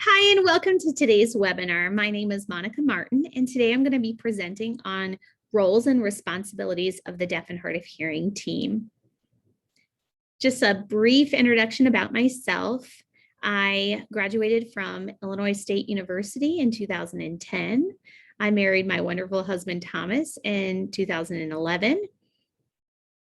Hi, and welcome to today's webinar. My name is Monica Martin, and today I'm going to be presenting on roles and responsibilities of the deaf and hard of hearing team. Just a brief introduction about myself. I graduated from Illinois State University in 2010. I married my wonderful husband, Thomas, in 2011.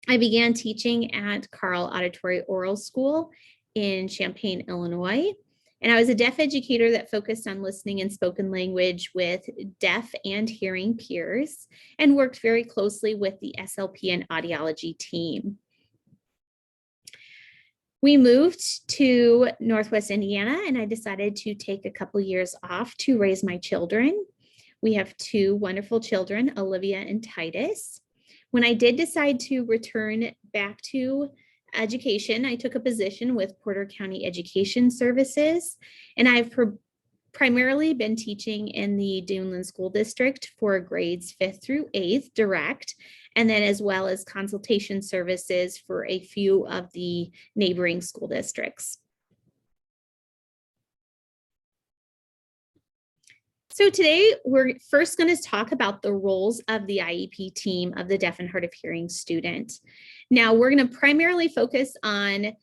I began teaching at Carl Auditory Oral School in Champaign, Illinois. And I was a deaf educator that focused on listening and spoken language with deaf and hearing peers and worked very closely with the SLP and audiology team. We moved to Northwest Indiana, and I decided to take a couple years off to raise my children. We have two wonderful children, Olivia and Titus. When I did decide to return back to education, I took a position with Porter County Education Services, and I've primarily been teaching in the Duneland School District for grades 5th through 8th direct, and then as well as consultation services for a few of the neighboring school districts. So today we're first going to talk about the roles of the IEP team of the deaf and hard of hearing student. Now we're going to primarily focus on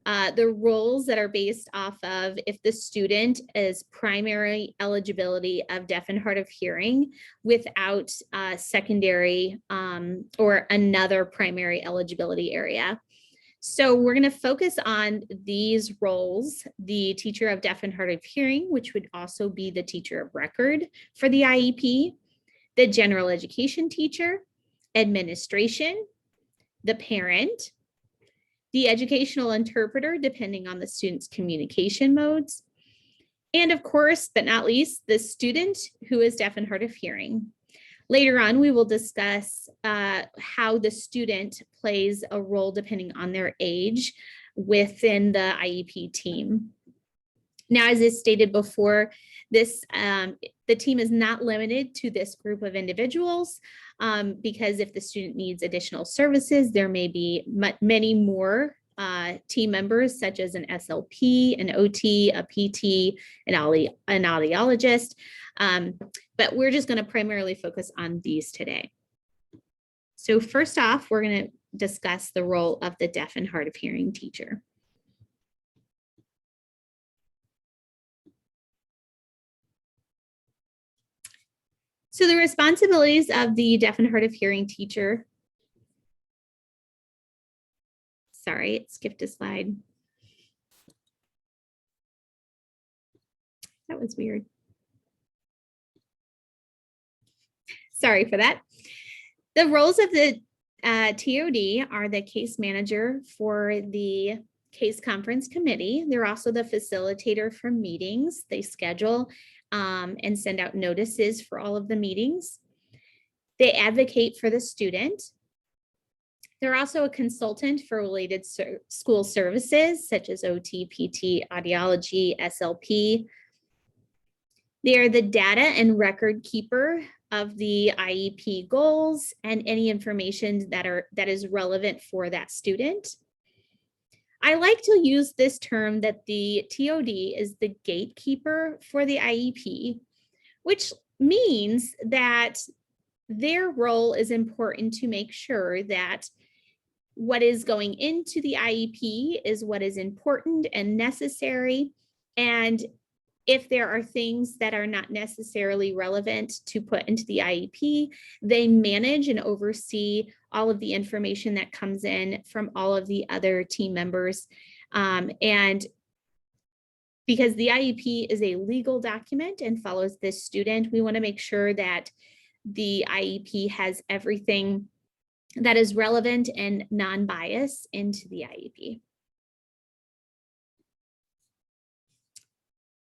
the roles that are based off of if the student is primary eligibility of deaf and hard of hearing without secondary or another primary eligibility area. So we're going to focus on these roles: the teacher of deaf and hard of hearing, which would also be the teacher of record for the IEP, the general education teacher, administration, the parent, the educational interpreter, depending on the student's communication modes, and of course, but not least, the student who is deaf and hard of hearing. Later on, we will discuss how the student plays a role depending on their age within the IEP team. Now, as is stated before, the team is not limited to this group of individuals because if the student needs additional services, there may be many more team members, such as an SLP, an OT, a PT, an audiologist. But we're just going to primarily focus on these today. So first off, we're going to discuss the role of the deaf and hard of hearing teacher. So the responsibilities of the deaf and hard of hearing teacher. Sorry, it skipped a slide. That was weird. Sorry for that. The roles of the TOD are the case manager for the case conference committee. They're also the facilitator for meetings. They schedule and send out notices for all of the meetings. They advocate for the student. They're also a consultant for related school services such as OT, PT, audiology, SLP. They are the data and record keeper of the IEP goals and any information that is relevant for that student. I like to use this term that the TOD is the gatekeeper for the IEP, which means that their role is important to make sure that what is going into the IEP is what is important and necessary. And if there are things that are not necessarily relevant to put into the IEP, they manage and oversee all of the information that comes in from all of the other team members. And because the IEP is a legal document and follows this student, we want to make sure that the IEP has everything that is relevant and non-biased into the IEP.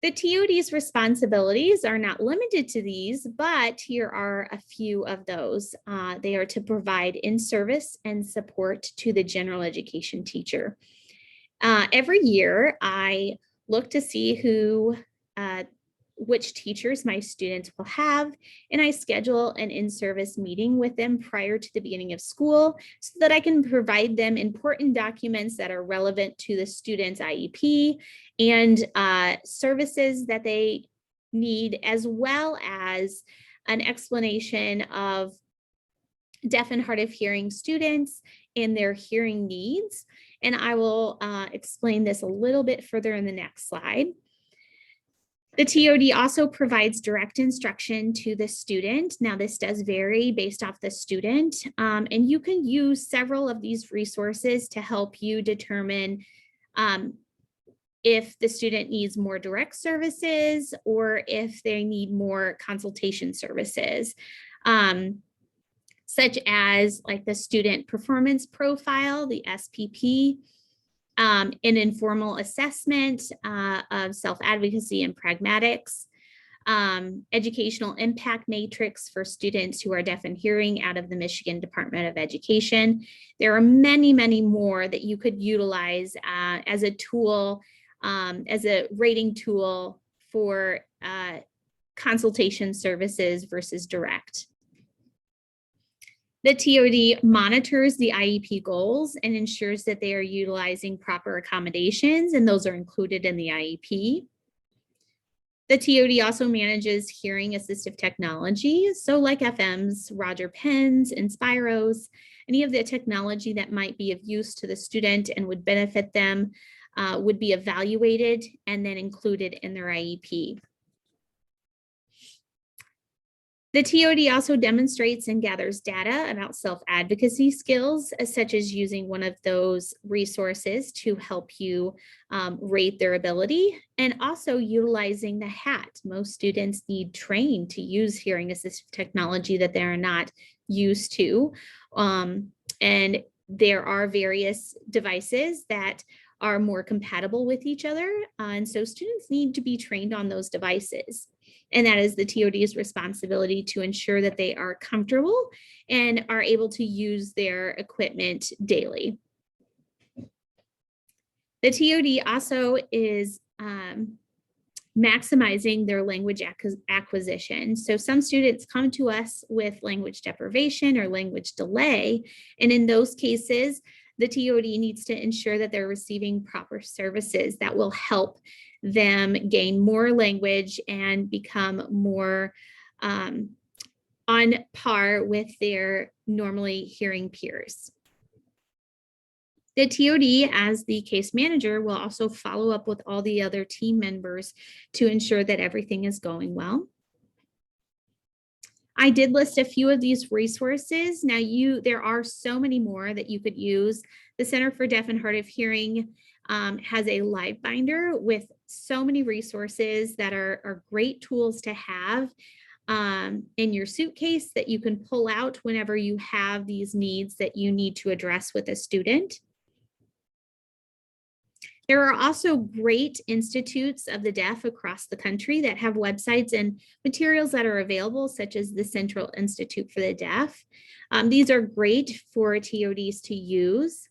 The TOD's responsibilities are not limited to these, but here are a few of those. They are to provide in-service and support to the general education teacher. Every year, I look to see who which teachers my students will have, and I schedule an in-service meeting with them prior to the beginning of school so that I can provide them important documents that are relevant to the student's IEP and services that they need, as well as an explanation of deaf and hard of hearing students and their hearing needs. And I will explain this a little bit further in the next slide. The TOD also provides direct instruction to the student. Now, this does vary based off the student, and you can use several of these resources to help you determine if the student needs more direct services or if they need more consultation services, such as like the student performance profile, the SPP, an informal assessment of self-advocacy and pragmatics, educational impact matrix for students who are deaf and hearing out of the Michigan Department of Education. There are many, many more that you could utilize as a tool, as a rating tool for consultation services versus direct. The TOD monitors the IEP goals and ensures that they are utilizing proper accommodations, and those are included in the IEP. The TOD also manages hearing assistive technology, so like FMs, Roger Pens, Inspiros, any of the technology that might be of use to the student and would benefit them would be evaluated and then included in their IEP. The TOD also demonstrates and gathers data about self-advocacy skills, such as using one of those resources to help you rate their ability, and also utilizing the HAT. Most students need trained to use hearing assistive technology that they're not used to. And there are various devices that are more compatible with each other. And so students need to be trained on those devices. And that is the TOD's responsibility to ensure that they are comfortable and are able to use their equipment daily. The TOD also is maximizing their language acquisition. So some students come to us with language deprivation or language delay, and in those cases, the TOD needs to ensure that they're receiving proper services that will help them gain more language and become more on par with their normally hearing peers. The TOD, as the case manager, will also follow up with all the other team members to ensure that everything is going well. I did list a few of these resources. Now there are so many more that you could use. The Center for Deaf and Hard of Hearing has a live binder with so many resources that are great tools to have in your suitcase that you can pull out whenever you have these needs that you need to address with a student. There are also great institutes of the deaf across the country that have websites and materials that are available, such as the Central Institute for the Deaf. These are great for TODs to use.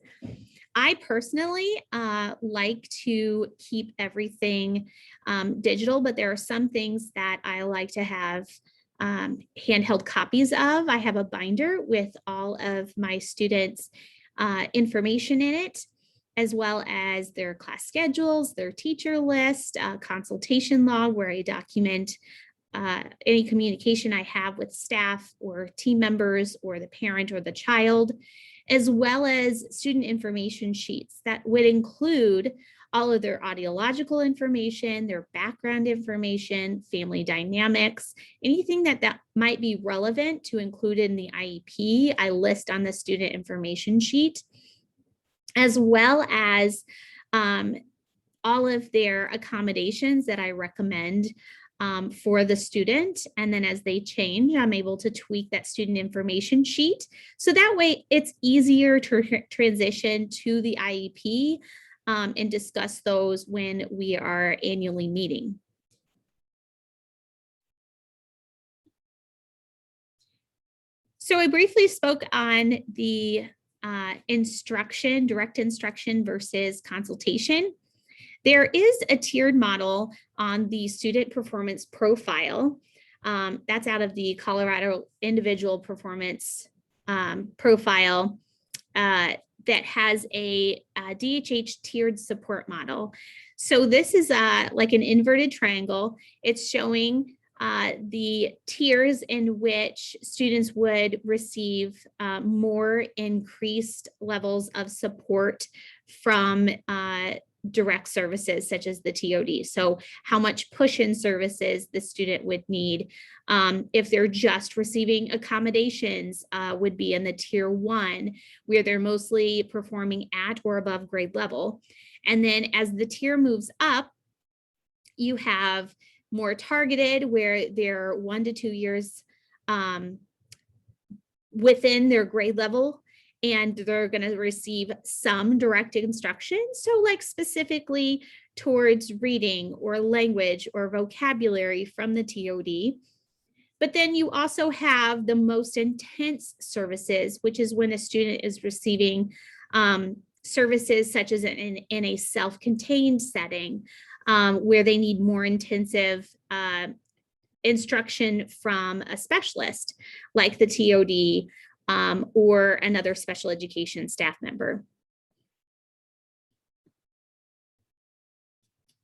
I personally like to keep everything digital, but there are some things that I like to have handheld copies of. I have a binder with all of my students' information in it, as well as their class schedules, their teacher list, consultation log, where I document any communication I have with staff or team members or the parent or the child, as well as student information sheets that would include all of their audiological information, their background information, family dynamics, anything that might be relevant to include in the IEP, I list on the student information sheet, as well as all of their accommodations that I recommend for the student. And then as they change, I'm able to tweak that student information sheet. So that way it's easier to transition to the IEP and discuss those when we are annually meeting. So I briefly spoke on the instruction, direct instruction versus consultation. There is a tiered model on the student performance profile. That's out of the Colorado Individual Performance Profile that has a DHH tiered support model. So this is like an inverted triangle. It's showing the tiers in which students would receive more increased levels of support from direct services such as the TOD. So how much push-in services the student would need. If they're just receiving accommodations would be in the tier 1, where they're mostly performing at or above grade level. And then as the tier moves up, you have more targeted, where they're 1 to 2 years within their grade level, and they're going to receive some direct instruction. So like specifically towards reading or language or vocabulary from the TOD. But then you also have the most intense services, which is when a student is receiving services such as in a self-contained setting, where they need more intensive instruction from a specialist like the TOD or another special education staff member.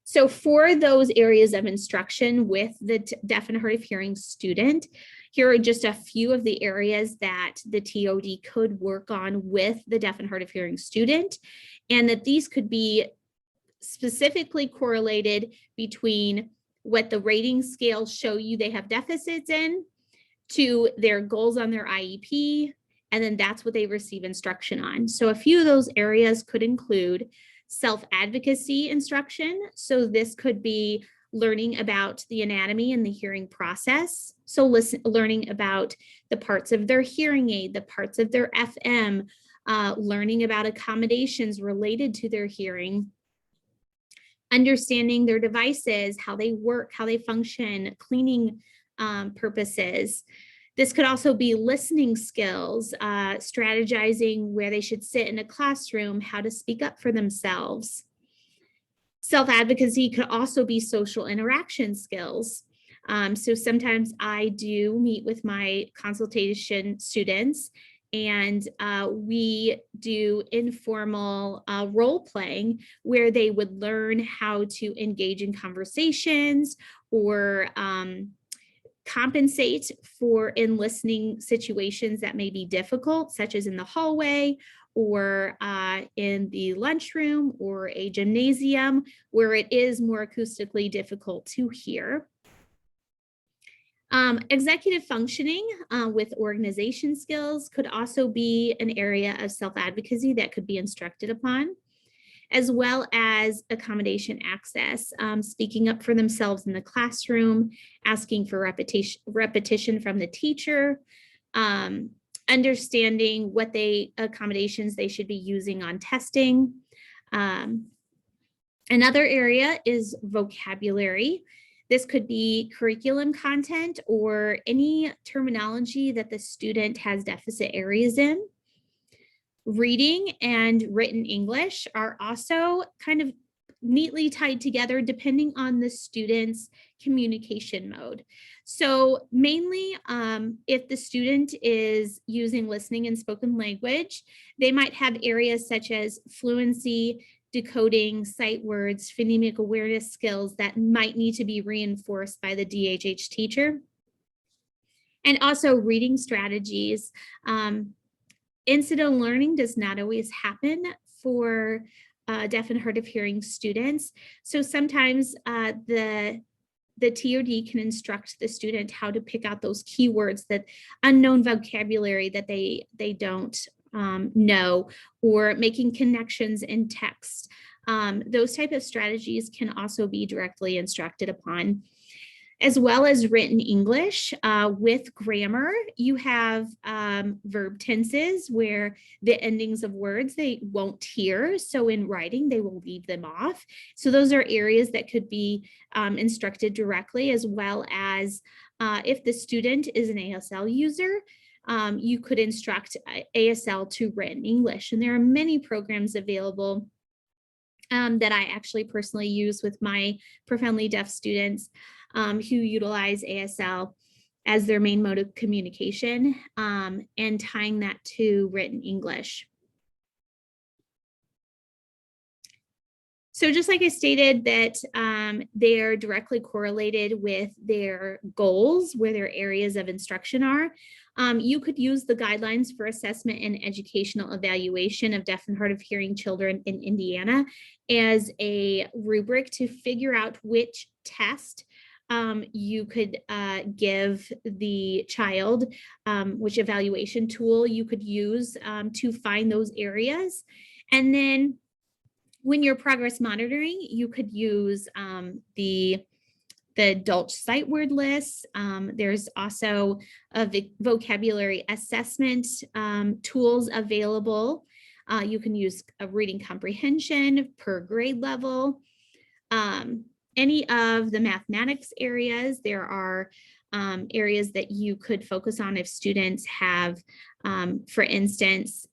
So for those areas of instruction with the deaf and hard of hearing student, here are just a few of the areas that the TOD could work on with the deaf and hard of hearing student, and that these could be specifically correlated between what the rating scales show you they have deficits in to their goals on their IEP, and then that's what they receive instruction on. So a few of those areas could include self-advocacy instruction. So this could be learning about the anatomy and the hearing process. So learning about the parts of their hearing aid, the parts of their FM, learning about accommodations related to their hearing, understanding their devices, how they work, how they function, cleaning purposes. This could also be listening skills, strategizing where they should sit in a classroom, how to speak up for themselves. Self-advocacy could also be social interaction skills. So sometimes I do meet with my consultation students, and we do informal role playing where they would learn how to engage in conversations or compensate for in listening situations that may be difficult, such as in the hallway or in the lunchroom or a gymnasium where it is more acoustically difficult to hear. Executive functioning with organization skills could also be an area of self-advocacy that could be instructed upon, as well as accommodation access, speaking up for themselves in the classroom, asking for repetition from the teacher, understanding what accommodations they should be using on testing. Another area is vocabulary. This could be curriculum content or any terminology that the student has deficit areas in. Reading and written English are also kind of neatly tied together depending on the student's communication mode. So mainly if the student is using listening and spoken language, they might have areas such as fluency, decoding, sight words, phonemic awareness skills that might need to be reinforced by the DHH teacher. And also reading strategies. Incidental learning does not always happen for deaf and hard of hearing students. So sometimes the TOD can instruct the student how to pick out those keywords, that unknown vocabulary that they don't know, or making connections in text. Those type of strategies can also be directly instructed upon. As well as written English. With grammar, you have verb tenses where the endings of words they won't hear. So in writing, they will leave them off. So those are areas that could be instructed directly, as well as if the student is an ASL user, you could instruct ASL to written English. And there are many programs available that I actually personally use with my profoundly deaf students who utilize ASL as their main mode of communication, and tying that to written English. So just like I stated that they're directly correlated with their goals, where their areas of instruction are, you could use the guidelines for assessment and educational evaluation of deaf and hard of hearing children in Indiana as a rubric to figure out which test you could give the child, which evaluation tool you could use to find those areas. And then when you're progress monitoring, you could use the Dolch sight word list. There's also a vocabulary assessment tools available. You can use a reading comprehension per grade level. Any of the mathematics areas, there are areas that you could focus on if students have, for instance,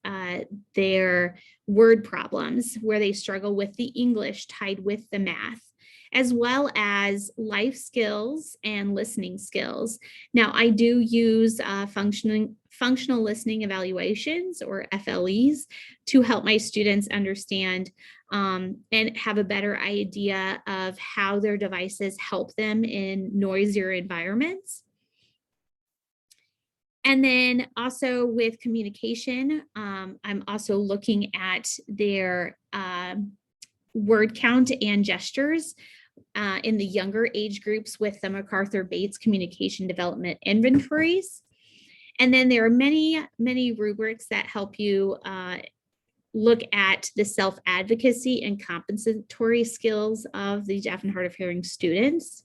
their word problems where they struggle with the English tied with the math, as well as life skills and listening skills. Now, I do use functional listening evaluations, or FLEs, to help my students understand and have a better idea of how their devices help them in noisier environments. And then also with communication, I'm also looking at their word count and gestures in the younger age groups with the MacArthur-Bates Communication Development Inventories. And then there are many, many rubrics that help you look at the self-advocacy and compensatory skills of the deaf and hard of hearing students.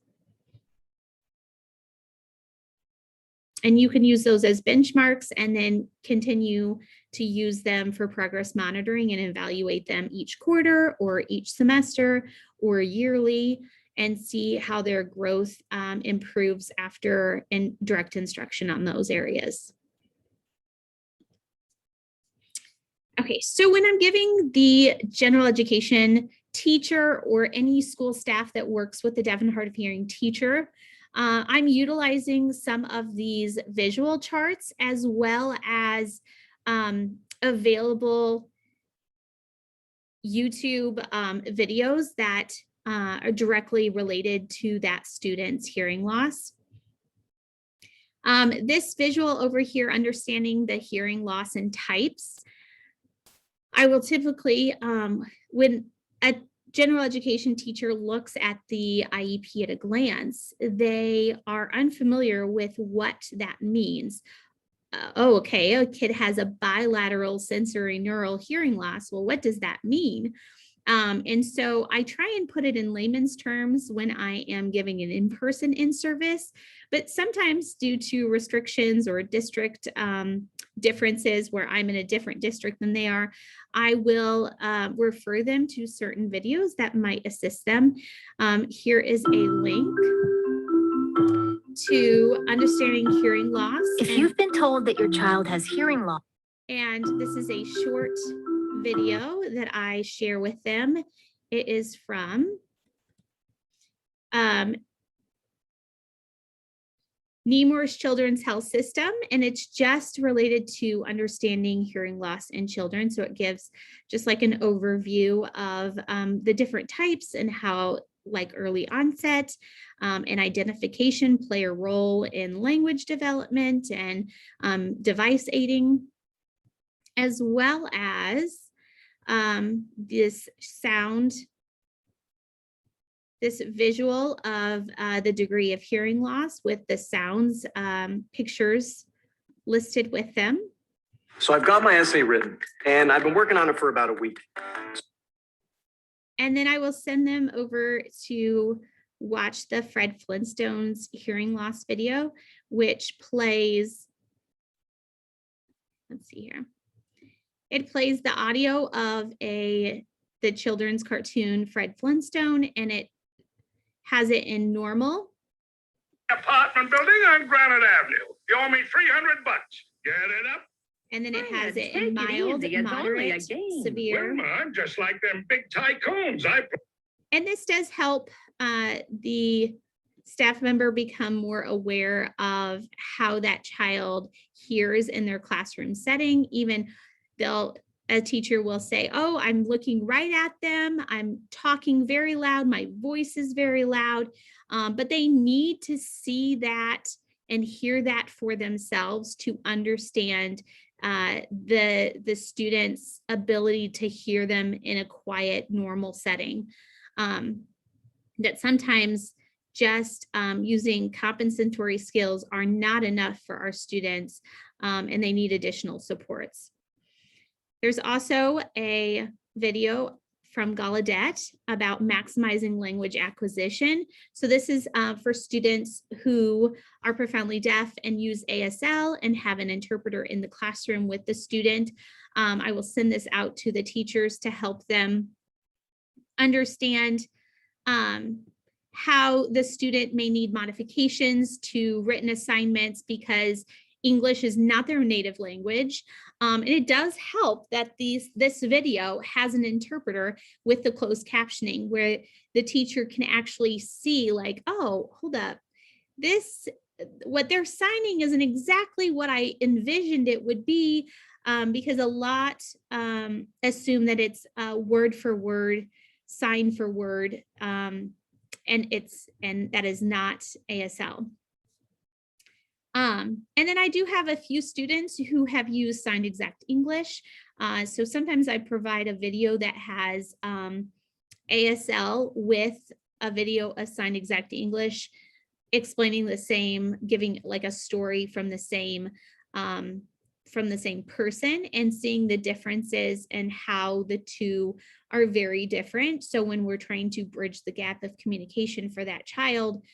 And you can use those as benchmarks and then continue to use them for progress monitoring and evaluate them each quarter or each semester or yearly, and see how their growth improves after direct instruction on those areas. Okay, so when I'm giving the general education teacher or any school staff that works with the deaf and hard of hearing teacher, I'm utilizing some of these visual charts as well as available YouTube videos that are directly related to that student's hearing loss. This visual over here, understanding the hearing loss and types, I will typically, when a general education teacher looks at the IEP at a glance, they are unfamiliar with what that means. Oh, okay, a kid has a bilateral sensory neural hearing loss. Well, what does that mean? And so I try and put it in layman's terms when I am giving an in-person in-service, but sometimes due to restrictions or district differences where I'm in a different district than they are, I will refer them to certain videos that might assist them. Here is a link to understanding hearing loss. If you've been told that your child has hearing loss. And this is a short video that I share with them. It is from Nemours Children's Health System, and it's just related to understanding hearing loss in children. So it gives just like an overview of the different types and how like early onset and identification play a role in language development and device aiding, as well as this sound, this visual of the degree of hearing loss with the sounds pictures listed with them. So I've got my essay written and I've been working on it for about a week. And then I will send them over to watch the Fred Flintstone's hearing loss video, which plays, let's see here. It plays the audio of the children's cartoon Fred Flintstone, and it has it in normal. Apartment building on Granite Avenue. You owe me $300. Get it up. And then it has it Take in it mild, easy, it's only a moderate, game. severe. Wilma, I'm just like them big tycoons. And this does help the staff member become more aware of how that child hears in their classroom setting. Even a teacher will say, oh, I'm looking right at them. I'm talking very loud. My voice is very loud. But they need to see that and hear that for themselves to understand the student's ability to hear them in a quiet, normal setting. That sometimes just using compensatory skills are not enough for our students, and they need additional supports. There's also a video from Gallaudet about maximizing language acquisition. So this is for students who are profoundly deaf and use ASL and have an interpreter in the classroom with the student. I will send this out to the teachers to help them understand how the student may need modifications to written assignments because English is not their native language. And it does help that this video has an interpreter with the closed captioning where the teacher can actually see like, oh, hold up, what they're signing isn't exactly what I envisioned it would be, because a lot assume that it's word for word, sign for word, and that is not ASL. And then I do have a few students who have used signed exact English. So sometimes I provide a video that has ASL with a video of signed exact English, explaining the same, giving like a story from the same person and seeing the differences and how the two are very different. So when we're trying to bridge the gap of communication for that child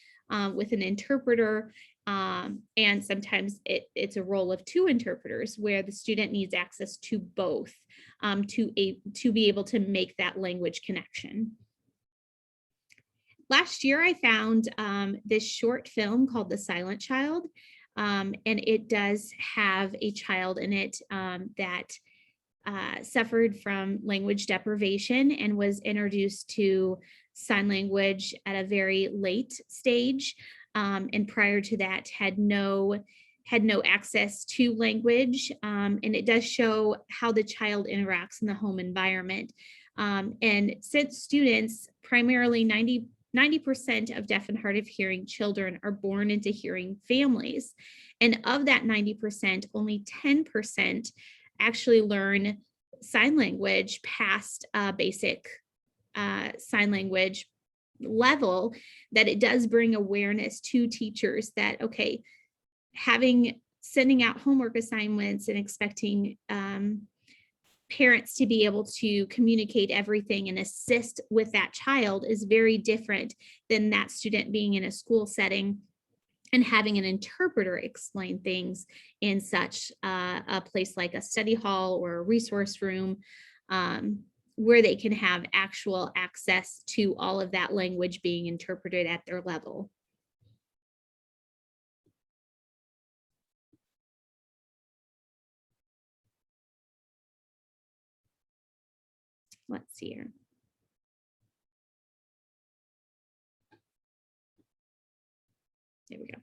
with an interpreter, and sometimes it's a role of two interpreters where the student needs access to both to be able to make that language connection. Last year, I found this short film called The Silent Child, and it does have a child in it that suffered from language deprivation and was introduced to sign language at a very late stage. And prior to that had no access to language. And it does show how the child interacts in the home environment. And since students, primarily 90% of deaf and hard of hearing children are born into hearing families. And of that 90%, only 10% actually learn sign language past basic sign language level, that it does bring awareness to teachers that, okay, sending out homework assignments and expecting parents to be able to communicate everything and assist with that child is very different than that student being in a school setting and having an interpreter explain things in such a place like a study hall or a resource room, where they can have actual access to all of that language being interpreted at their level. Let's see here. There we go.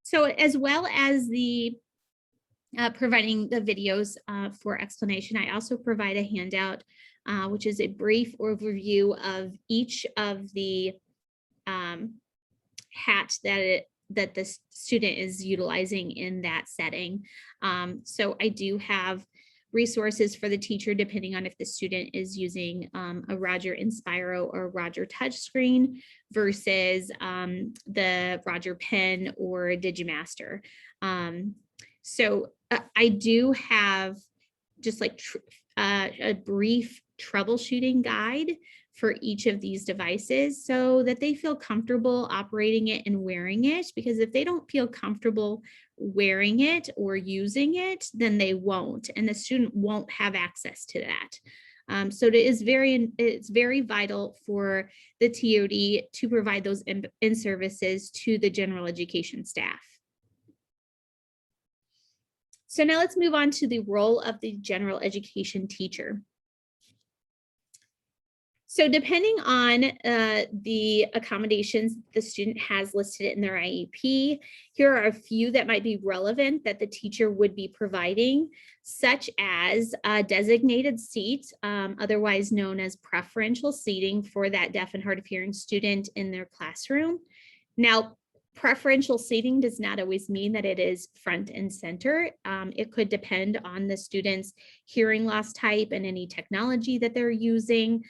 So as well as the providing the videos for explanation, I also provide a handout, which is a brief overview of each of the hats that the student is utilizing in that setting. So I do have resources for the teacher depending on if the student is using a Roger Inspiro or Roger touchscreen versus the Roger Pen or Digimaster. So I do have just like a brief troubleshooting guide for each of these devices so that they feel comfortable operating it and wearing it, because if they don't feel comfortable wearing it or using it, then they won't, and the student won't have access to that. So it's very vital for the TOD to provide those in-services to the general education staff. So now let's move on to the role of the general education teacher. So depending on the accommodations the student has listed in their IEP, here are a few that might be relevant that the teacher would be providing, such as a designated seat, otherwise known as preferential seating for that deaf and hard of hearing student in their classroom. Now, preferential seating does not always mean that it is front and center. It could depend on the student's hearing loss type and any technology that they're using.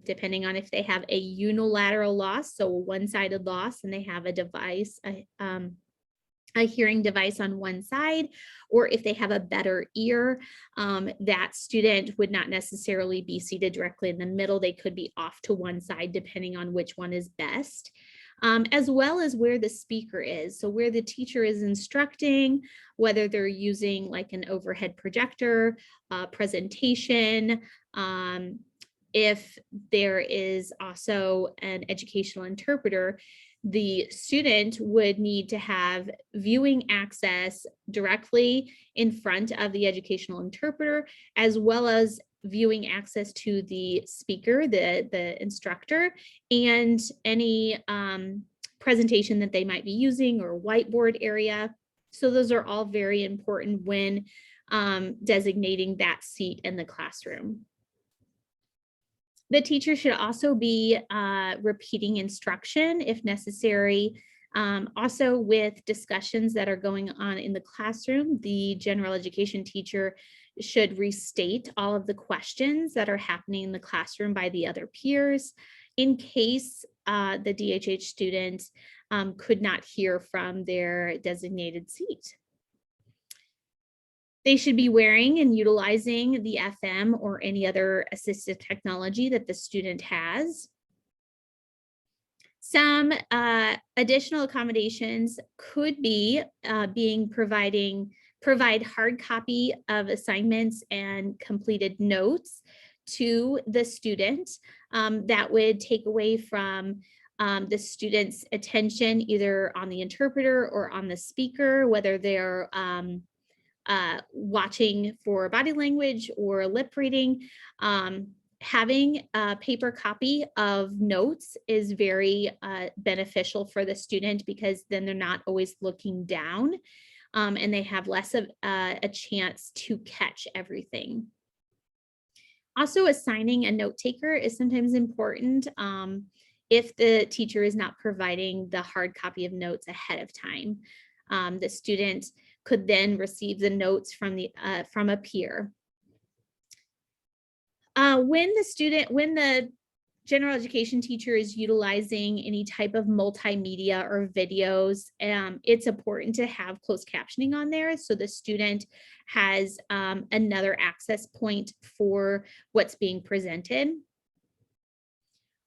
Depending on if they have a unilateral loss, so a one-sided loss, and they have a device, a hearing device on one side, or if they have a better ear, that student would not necessarily be seated directly in the middle. They could be off to one side depending on which one is best, as well as where the speaker is. So where the teacher is instructing, whether they're using like an overhead projector, presentation, if there is also an educational interpreter, the student would need to have viewing access directly in front of the educational interpreter, as well as viewing access to the speaker, the instructor, and any presentation that they might be using or whiteboard area. So those are all very important when designating that seat in the classroom. The teacher should also be repeating instruction if necessary. Also with discussions that are going on in the classroom, the general education teacher should restate all of the questions that are happening in the classroom by the other peers in case the DHH student could not hear from their designated seat. They should be wearing and utilizing the FM or any other assistive technology that the student has. Some additional accommodations could be provide hard copy of assignments and completed notes to the student. That would take away from the student's attention either on the interpreter or on the speaker, whether they're watching for body language or lip reading. Having a paper copy of notes is very beneficial for the student because then they're not always looking down and they have less of a chance to catch everything. Also, assigning a note taker is sometimes important if the teacher is not providing the hard copy of notes ahead of time. The student could then receive the notes from a peer. When the general education teacher is utilizing any type of multimedia or videos, it's important to have closed captioning on there so the student has another access point for what's being presented.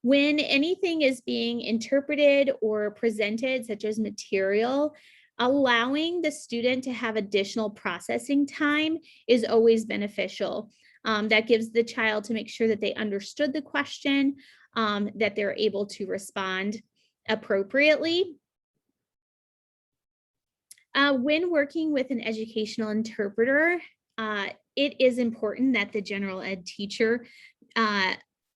When anything is being interpreted or presented, such as material, allowing the student to have additional processing time is always beneficial. That gives the child to make sure that they understood the question, that they're able to respond appropriately. When working with an educational interpreter, it is important that the general ed teacher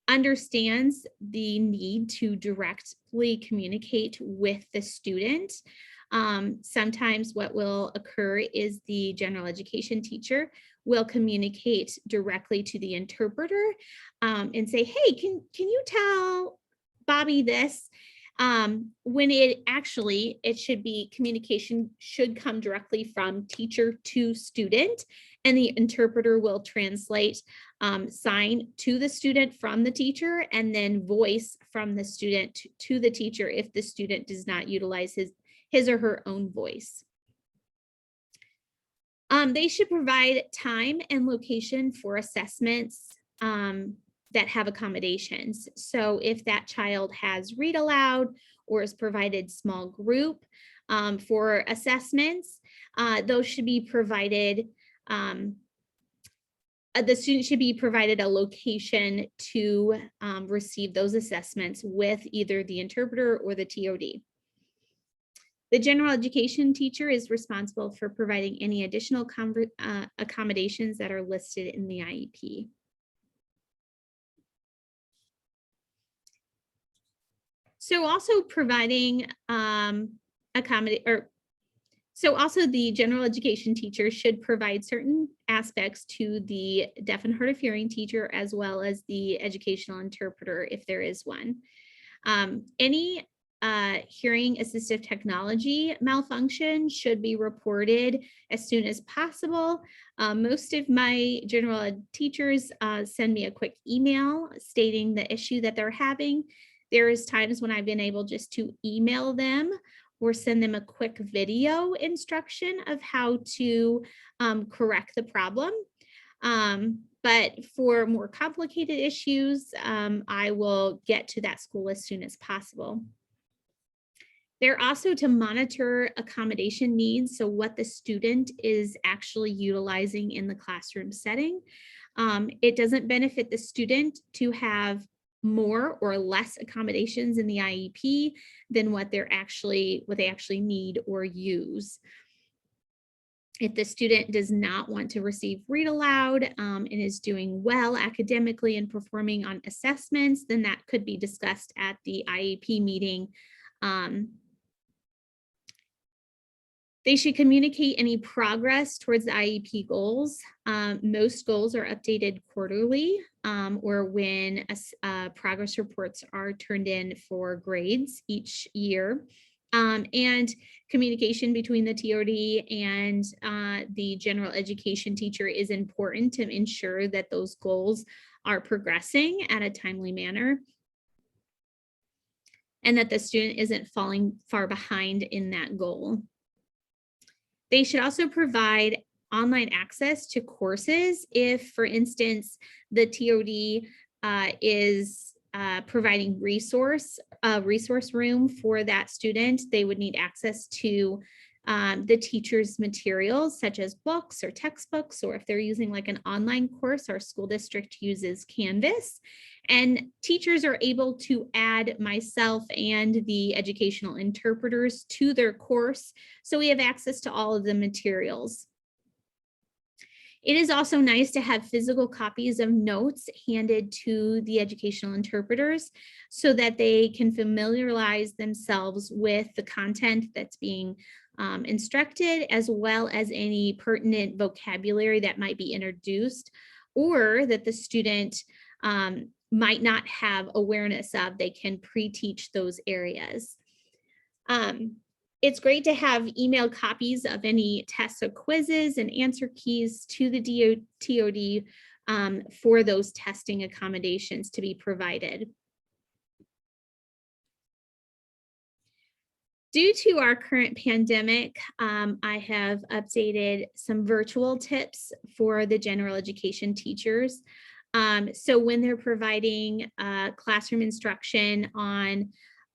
understands the need to directly communicate with the student. Sometimes what will occur is the general education teacher will communicate directly to the interpreter and say, hey, can you tell Bobby this? When it should be communication should come directly from teacher to student, and the interpreter will translate sign to the student from the teacher and then voice from the student to the teacher if the student does not utilize his or her own voice. They should provide time and location for assessments that have accommodations. So if that child has read aloud or is provided small group for assessments, those should be provided, the student should be provided a location to receive those assessments with either the interpreter or the TOD. The general education teacher is responsible for providing any additional accommodations that are listed in the IEP. So also providing so also the general education teacher should provide certain aspects to the deaf and hard of hearing teacher, as well as the educational interpreter, if there is one. Any hearing assistive technology malfunction should be reported as soon as possible. Most of my general ed teachers send me a quick email stating the issue that they're having. There is times when I've been able just to email them or send them a quick video instruction of how to correct the problem. But for more complicated issues, I will get to that school as soon as possible. They're also to monitor accommodation needs, so what the student is actually utilizing in the classroom setting. It doesn't benefit the student to have more or less accommodations in the IEP than what they actually need or use. If the student does not want to receive read aloud and is doing well academically and performing on assessments, then that could be discussed at the IEP meeting. They should communicate any progress towards the IEP goals. Most goals are updated quarterly or when progress reports are turned in for grades each year. And communication between the TOD and the general education teacher is important to ensure that those goals are progressing at a timely manner and that the student isn't falling far behind in that goal. They should also provide online access to courses if, for instance, the TOD is providing resource room for that student. They would need access to the teacher's materials, such as books or textbooks, or if they're using like an online course, our school district uses Canvas. And teachers are able to add myself and the educational interpreters to their course, so we have access to all of the materials. It is also nice to have physical copies of notes handed to the educational interpreters so that they can familiarize themselves with the content that's being instructed, as well as any pertinent vocabulary that might be introduced or that the student might not have awareness of. They can pre-teach those areas. It's great to have emailed copies of any tests or quizzes and answer keys to the TOD for those testing accommodations to be provided. Due to our current pandemic, I have updated some virtual tips for the general education teachers. So when they're providing classroom instruction on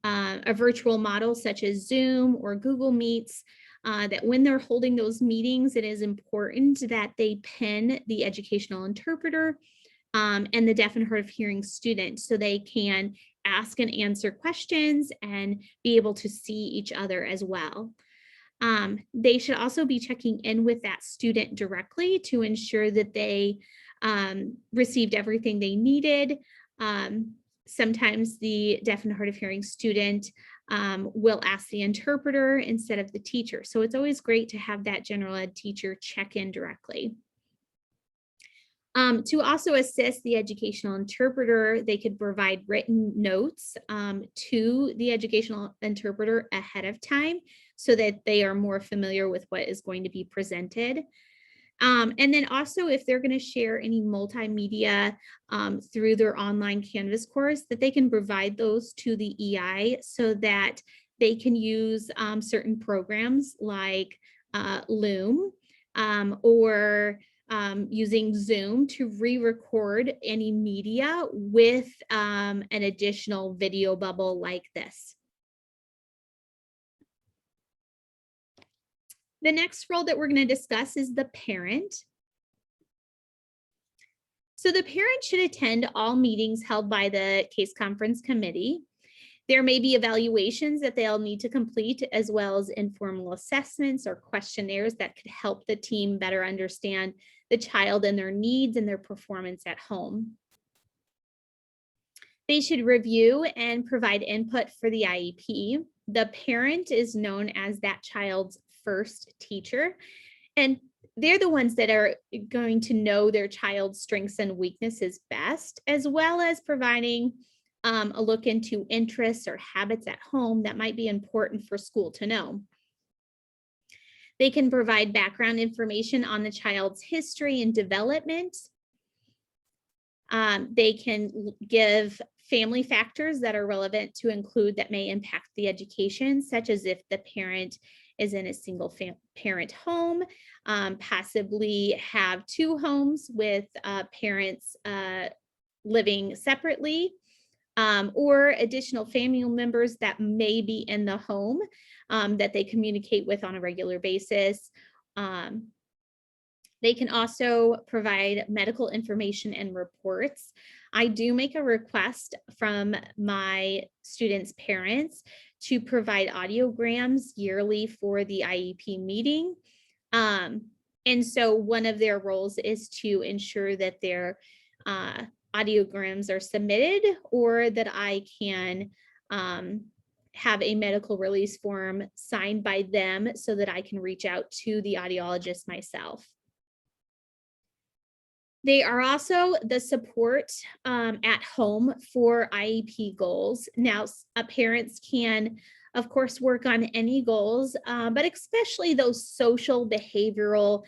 a virtual model such as Zoom or Google Meets, that when they're holding those meetings, it is important that they pin the educational interpreter and the deaf and hard of hearing student so they can ask and answer questions and be able to see each other as well. They should also be checking in with that student directly to ensure that they received everything they needed. Sometimes the deaf and hard of hearing student will ask the interpreter instead of the teacher. So it's always great to have that general ed teacher check in directly. To also assist the educational interpreter, they could provide written notes to the educational interpreter ahead of time so that they are more familiar with what is going to be presented. And then also, if they're going to share any multimedia through their online Canvas course, that they can provide those to the EI so that they can use certain programs like Loom or using Zoom to re-record any media with an additional video bubble like this. The next role that we're going to discuss is the parent. So the parent should attend all meetings held by the case conference committee. There may be evaluations that they'll need to complete, as well as informal assessments or questionnaires that could help the team better understand the child and their needs and their performance at home. They should review and provide input for the IEP. The parent is known as that child's first teacher, and they're the ones that are going to know their child's strengths and weaknesses best, as well as providing a look into interests or habits at home that might be important for school to know. They can provide background information on the child's history and development. They can give family factors that are relevant to include that may impact the education, such as if the parent is in a single parent home, possibly have two homes with parents living separately, or additional family members that may be in the home that they communicate with on a regular basis. They can also provide medical information and reports. I do make a request from my students' parents to provide audiograms yearly for the IEP meeting. And so one of their roles is to ensure that their audiograms are submitted, or that I can have a medical release form signed by them so that I can reach out to the audiologist myself. They are also the support at home for IEP goals. Now, parents can, of course, work on any goals, but especially those social, behavioral,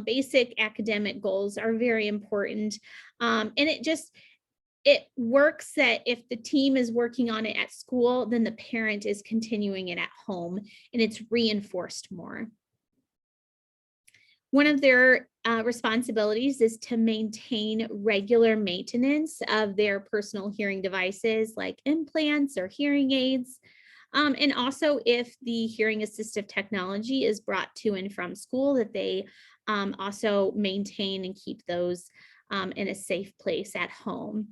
basic academic goals are very important. And it works that if the team is working on it at school, then the parent is continuing it at home, and it's reinforced more. One of their responsibilities is to maintain regular maintenance of their personal hearing devices like implants or hearing aids. And also, if the hearing assistive technology is brought to and from school, that they also maintain and keep those in a safe place at home.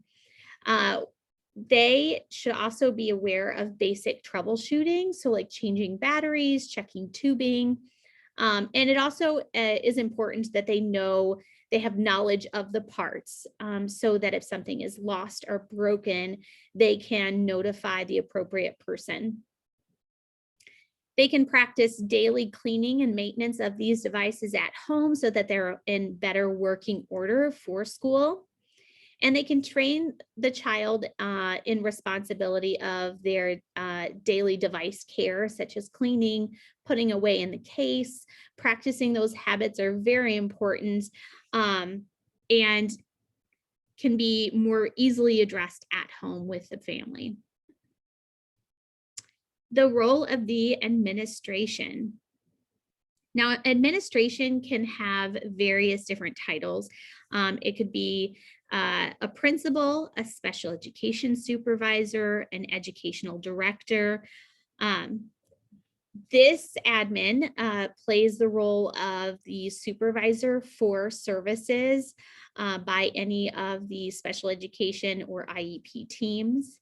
They should also be aware of basic troubleshooting, so like changing batteries, checking tubing. And it also is important that they know they have knowledge of the parts, so that if something is lost or broken, they can notify the appropriate person. They can practice daily cleaning and maintenance of these devices at home so that they're in better working order for school. And they can train the child in responsibility of their daily device care, such as cleaning, putting away in the case. Practicing those habits are very important and can be more easily addressed at home with the family. The role of the administration. Now, administration can have various different titles. It could be a principal, a special education supervisor, an educational director. This admin plays the role of the supervisor for services by any of the special education or IEP teams.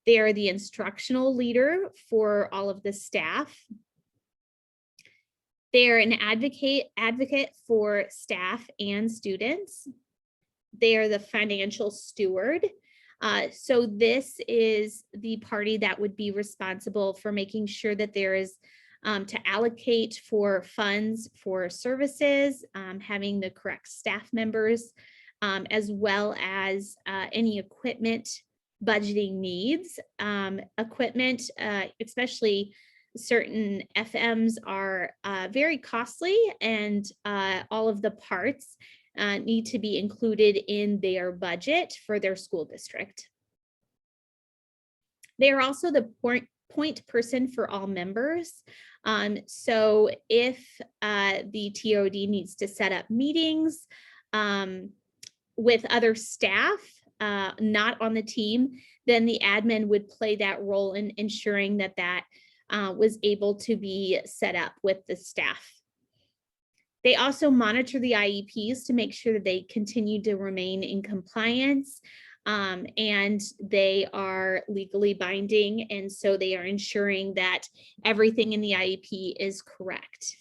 They are the instructional leader for all of the staff. They are an advocate for staff and students. They are the financial steward. So this is the party that would be responsible for making sure that there is to allocate for funds for services, having the correct staff members, as well as any equipment budgeting needs. Equipment, especially certain FMs, are very costly, and all of the parts need to be included in their budget for their school district. They are also the point person for all members. So if the TOD needs to set up meetings with other staff not on the team, then the admin would play that role in ensuring that that was able to be set up with the staff. They also monitor the IEPs to make sure that they continue to remain in compliance. and they are legally binding. And so they are ensuring that everything in the IEP is correct.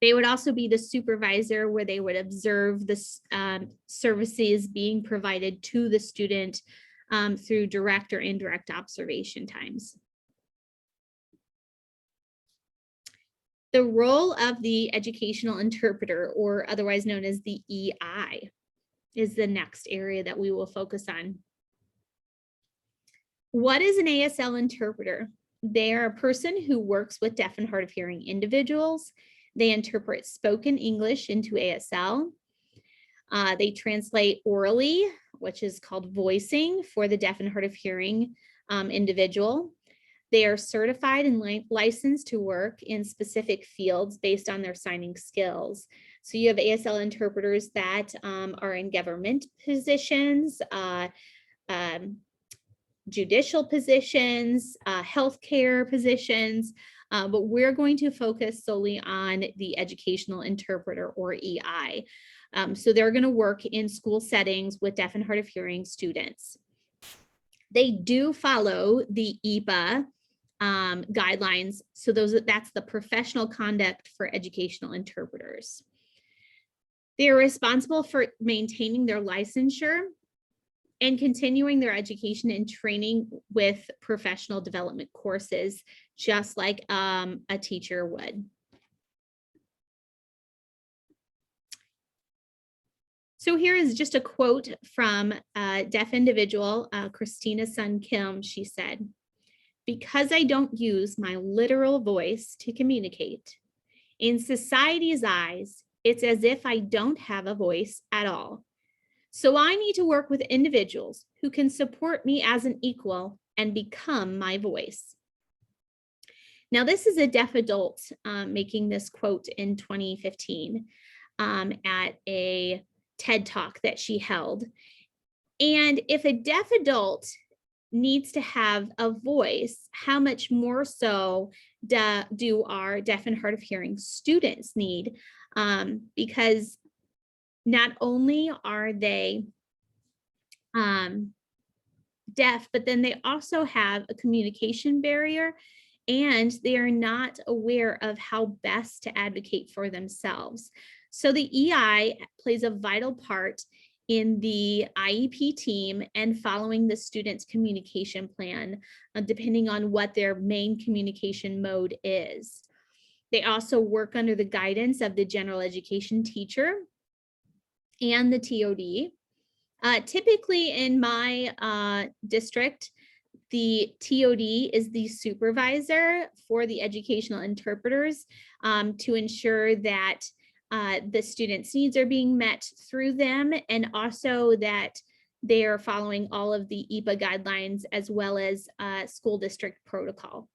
They would also be the supervisor, where they would observe the services being provided to the student through direct or indirect observation times. The role of the educational interpreter, or otherwise known as the EI, is the next area that we will focus on. What is an ASL interpreter? They are a person who works with deaf and hard of hearing individuals. They interpret spoken English into ASL. They translate orally, which is called voicing, for the deaf and hard of hearing individual. They are certified and licensed to work in specific fields based on their signing skills. So you have ASL interpreters that are in government positions, judicial positions, healthcare positions, but we're going to focus solely on the educational interpreter, or EI. So they're going to work in school settings with deaf and hard of hearing students. They do follow the IEP guidelines. So that's the professional conduct for educational interpreters. They are responsible for maintaining their licensure and continuing their education and training with professional development courses, just like a teacher would. So here is just a quote from a deaf individual, Christina Sun Kim. She said, "Because I don't use my literal voice to communicate, in society's eyes, it's as if I don't have a voice at all. So I need to work with individuals who can support me as an equal and become my voice." Now, this is a deaf adult making this quote in 2015 at a TED Talk that she held. And if a deaf adult needs to have a voice, how much more so do our deaf and hard of hearing students need? Because not only are they deaf, but then they also have a communication barrier, and they are not aware of how best to advocate for themselves. So the EI plays a vital part in the IEP team and following the student's communication plan, depending on what their main communication mode is. They also work under the guidance of the general education teacher and the TOD. Typically in my district, the TOD is the supervisor for the educational interpreters to ensure that the students' needs are being met through them, and also that they are following all of the IEP guidelines as well as school district protocol.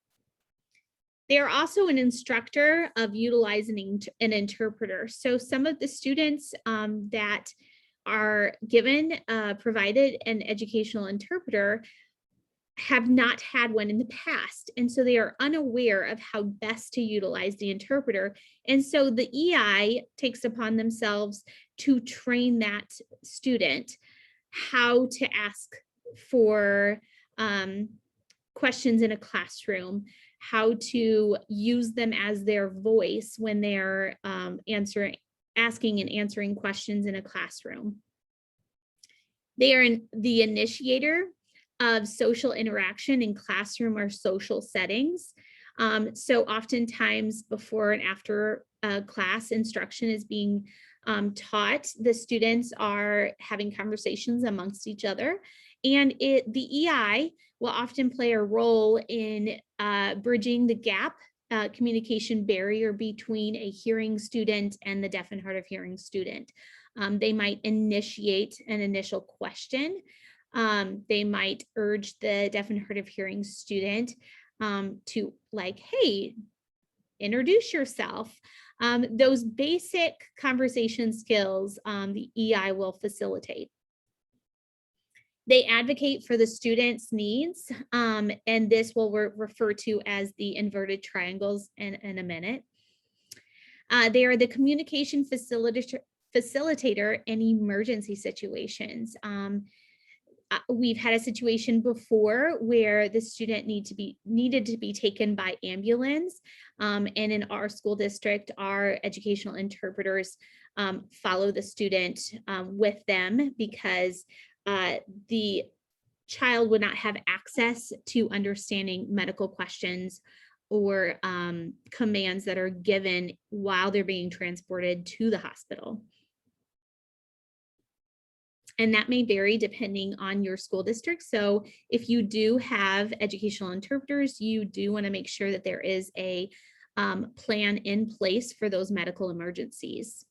They are also an instructor of utilizing an interpreter. So some of the students that are provided an educational interpreter have not had one in the past. And so they are unaware of how best to utilize the interpreter. And so the EI takes upon themselves to train that student how to ask for questions in a classroom, how to use them as their voice when they're asking and answering questions in a classroom. They are the initiator of social interaction in classroom or social settings. So oftentimes before and after class instruction is being taught, the students are having conversations amongst each other. And the EI will often play a role in bridging the gap, communication barrier between a hearing student and the deaf and hard of hearing student. They might initiate an initial question. They might urge the deaf and hard of hearing student to, like, hey, introduce yourself. Those basic conversation skills the EI will facilitate. They advocate for the student's needs, and this we'll refer to as the inverted triangles in a minute. They are the communication facilitator in emergency situations. We've had a situation before where the student needed to be taken by ambulance. And in our school district, our educational interpreters follow the student with them because the child would not have access to understanding medical questions or commands that are given while they're being transported to the hospital. And that may vary depending on your school district. So if you do have educational interpreters, you do want to make sure that there is a plan in place for those medical emergencies.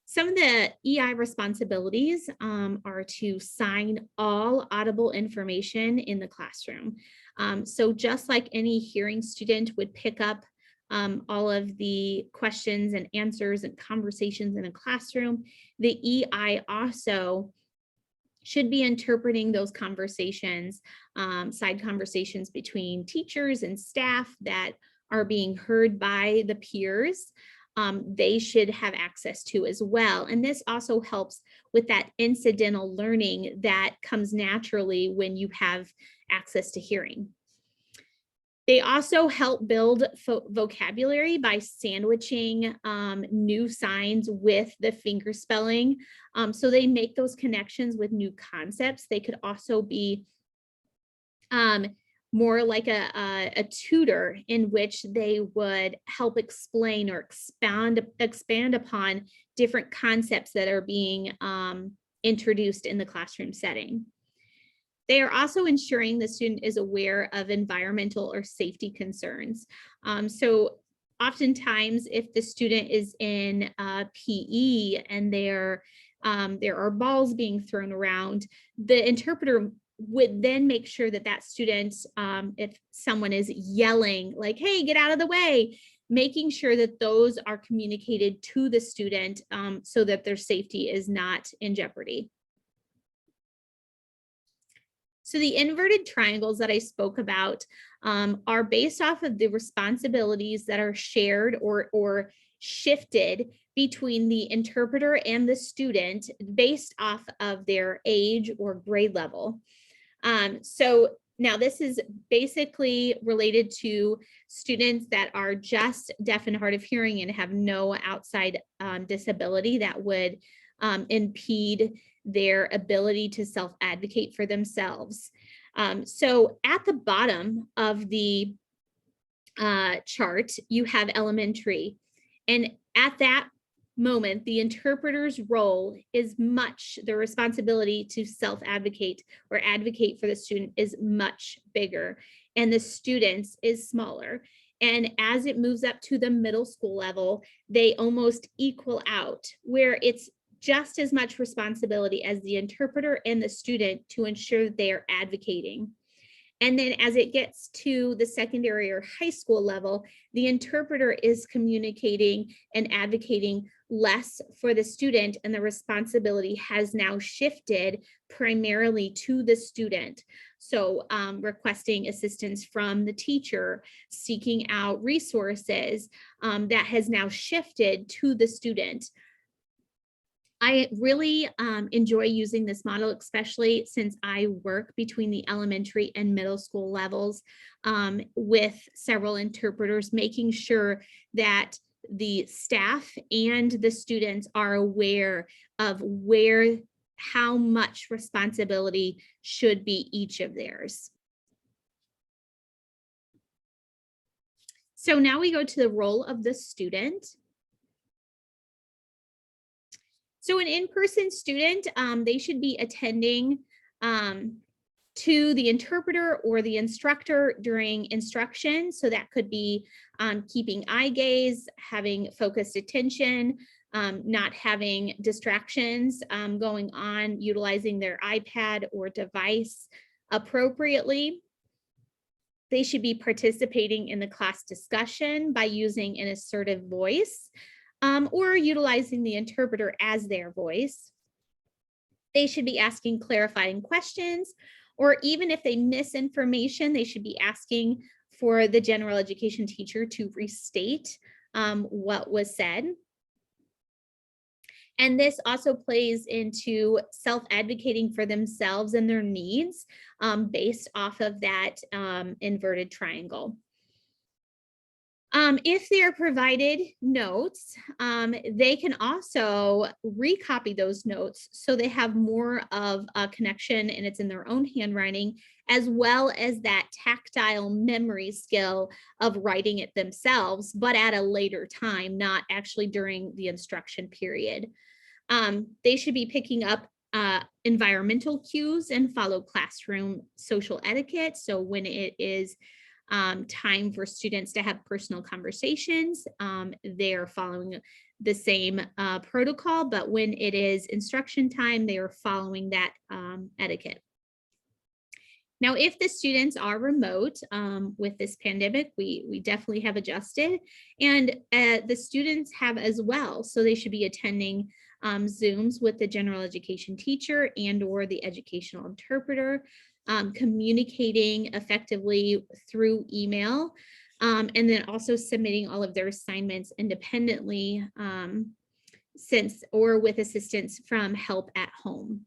Some of the EI responsibilities are to sign all audible information in the classroom. So just like any hearing student would pick up all of the questions and answers and conversations in a classroom, the EI also should be interpreting those conversations, side conversations between teachers and staff that are being heard by the peers. They should have access to as well. And this also helps with that incidental learning that comes naturally when you have access to hearing. They also help build vocabulary by sandwiching new signs with the finger spelling. So they make those connections with new concepts. They could also be more like a tutor in which they would help explain or expand upon different concepts that are being introduced in the classroom setting. They are also ensuring the student is aware of environmental or safety concerns. So oftentimes if the student is in PE and there are balls being thrown around, the interpreter would then make sure that that student, if someone is yelling like, hey, get out of the way, making sure that those are communicated to the student so that their safety is not in jeopardy. So the inverted triangles that I spoke about are based off of the responsibilities that are shared or shifted between the interpreter and the student based off of their age or grade level. So now this is basically related to students that are just deaf and hard of hearing and have no outside disability that would impede their ability to self-advocate for themselves. So at the bottom of the chart, you have elementary. And at that moment, the interpreter's role is the responsibility to self-advocate or advocate for the student is much bigger, and the students is smaller. And as it moves up to the middle school level, they almost equal out, where it's just as much responsibility as the interpreter and the student to ensure that they are advocating. And then as it gets to the secondary or high school level, the interpreter is communicating and advocating less for the student, and the responsibility has now shifted primarily to the student. So requesting assistance from the teacher, seeking out resources, that has now shifted to the student. I really enjoy using this model, especially since I work between the elementary and middle school levels with several interpreters, making sure that the staff and the students are aware of how much responsibility should be each of theirs. So now we go to the role of the student. So an in-person student, they should be attending to the interpreter or the instructor during instruction. So that could be keeping eye gaze, having focused attention, not having distractions going on, utilizing their iPad or device appropriately. They should be participating in the class discussion by using an assertive voice. Or utilizing the interpreter as their voice. They should be asking clarifying questions, or even if they miss information, they should be asking for the general education teacher to restate what was said. And this also plays into self-advocating for themselves and their needs based off of that inverted triangle. If they are provided notes, they can also recopy those notes so they have more of a connection and it's in their own handwriting, as well as that tactile memory skill of writing it themselves, but at a later time, not actually during the instruction period. They should be picking up environmental cues and follow classroom social etiquette. So when it is time for students to have personal conversations, they are following the same protocol, but when it is instruction time, they are following that etiquette. Now, if the students are remote with this pandemic, we definitely have adjusted, and the students have as well. So they should be attending Zooms with the general education teacher and or the educational interpreter, communicating effectively through email, and then also submitting all of their assignments independently or with assistance from help at home.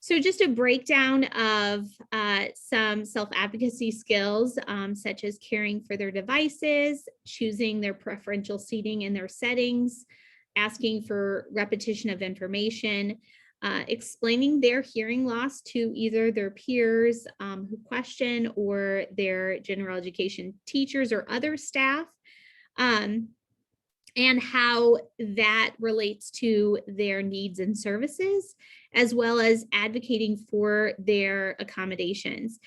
So just a breakdown of some self-advocacy skills, such as caring for their devices, choosing their preferential seating in their settings, asking for repetition of information, explaining their hearing loss to either their peers who question or their general education teachers or other staff, and how that relates to their needs and services, as well as advocating for their accommodations.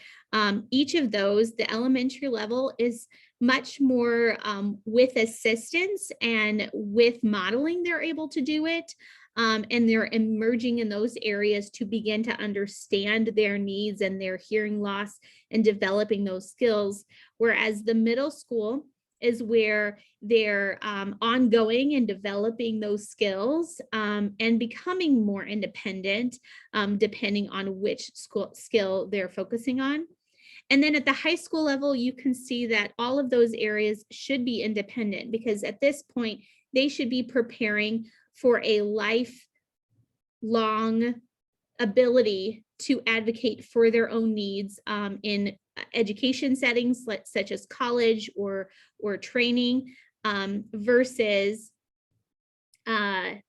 Each of those, the elementary level is much more with assistance and with modeling, they're able to do it. And they're emerging in those areas to begin to understand their needs and their hearing loss and developing those skills. Whereas the middle school is where they're ongoing and developing those skills and becoming more independent, depending on which skill they're focusing on. And then at the high school level, you can see that all of those areas should be independent, because at this point, they should be preparing for a lifelong ability to advocate for their own needs in education settings such as college or training versus on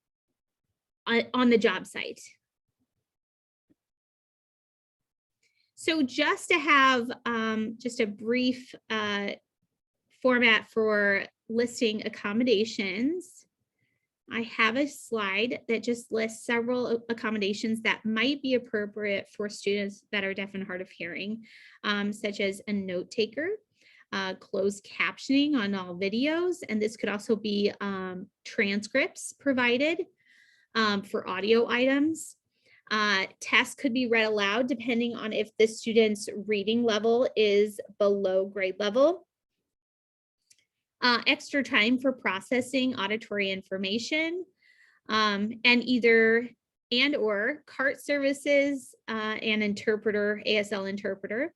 the job site. So just to have just a brief format for listing accommodations, I have a slide that just lists several accommodations that might be appropriate for students that are deaf and hard of hearing, such as a note taker, closed captioning on all videos, and this could also be transcripts provided for audio items. Tests could be read aloud depending on if the student's reading level is below grade level. Extra time for processing auditory information, and or CART services, and interpreter, Asl Interpreter.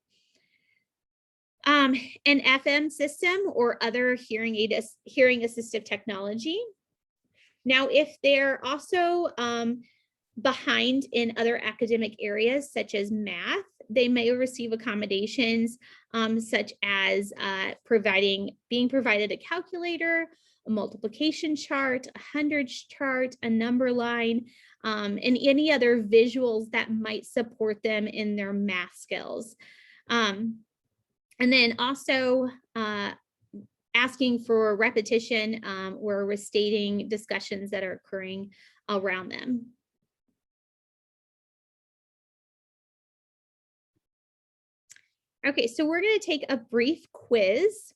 An FM system or other hearing assistive technology. Now, if they're also behind in other academic areas such as math, they may receive accommodations such as being provided a calculator, a multiplication chart, a hundreds chart, a number line, and any other visuals that might support them in their math skills. And then also asking for repetition or restating discussions that are occurring around them. Okay, so we're going to take a brief quiz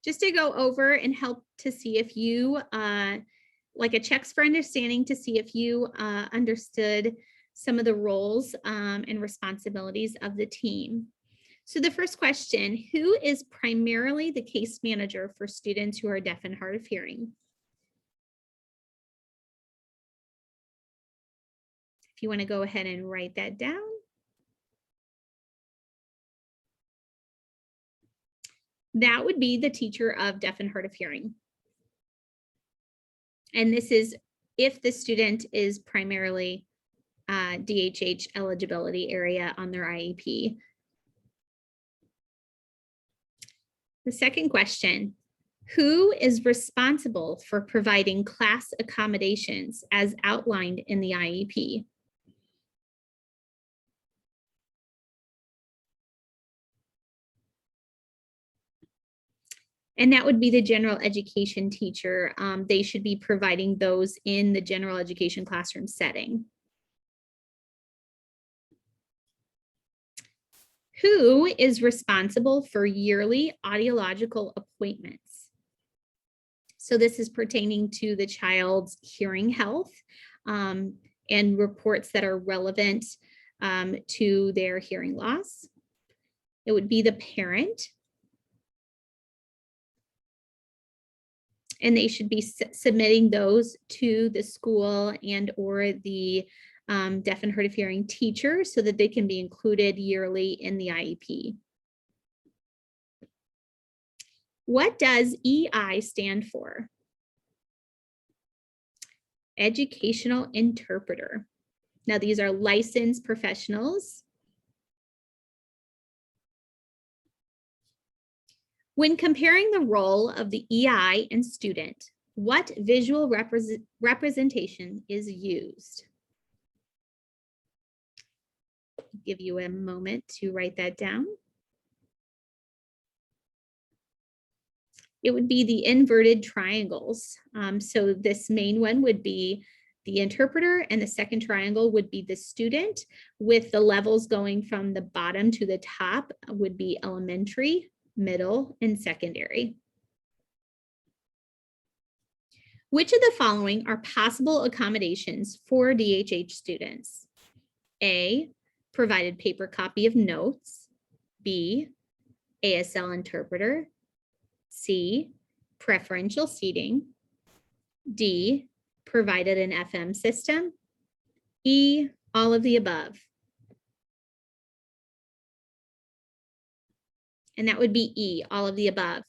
just to go over and help to see if you, like a checks for understanding, to see if you understood some of the roles and responsibilities of the team. So the first question, who is primarily the case manager for students who are deaf and hard of hearing? If you want to go ahead and write that down. That would be the teacher of deaf and hard of hearing. And this is if the student is primarily DHH eligibility area on their IEP. The second question, who is responsible for providing class accommodations as outlined in the IEP? And that would be the general education teacher. They should be providing those in the general education classroom setting. Who is responsible for yearly audiological appointments? So this is pertaining to the child's hearing health and reports that are relevant to their hearing loss. It would be the parent. And they should be submitting those to the school and or the deaf and hard of hearing teacher so that they can be included yearly in the IEP. What does EI stand for? Educational Interpreter. Now these are licensed professionals. When comparing the role of the EI and student, what visual representation is used? I'll give you a moment to write that down. It would be the inverted triangles. So this main one would be the interpreter, and the second triangle would be the student, with the levels going from the bottom to the top would be elementary, middle, and secondary. Which of the following are possible accommodations for DHH students? A, provided paper copy of notes. B, Asl Interpreter. C, preferential seating. D, provided an FM system. E, all of the above. And that would be E, all of the above.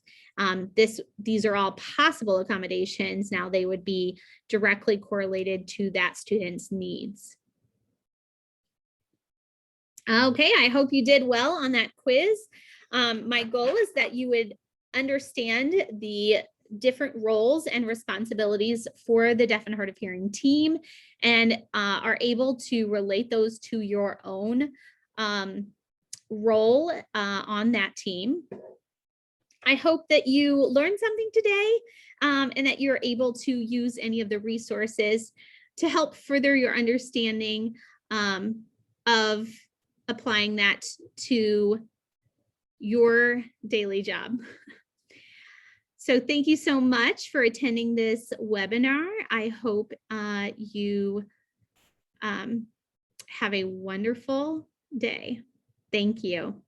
These are all possible accommodations. Now they would be directly correlated to that student's needs. Okay, I hope you did well on that quiz. My goal is that you would understand the different roles and responsibilities for the deaf and hard of hearing team and are able to relate those to your own role on that team. I hope that you learned something today and that you're able to use any of the resources to help further your understanding of applying that to your daily job. So thank you so much for attending this webinar. I hope you have a wonderful day. Thank you.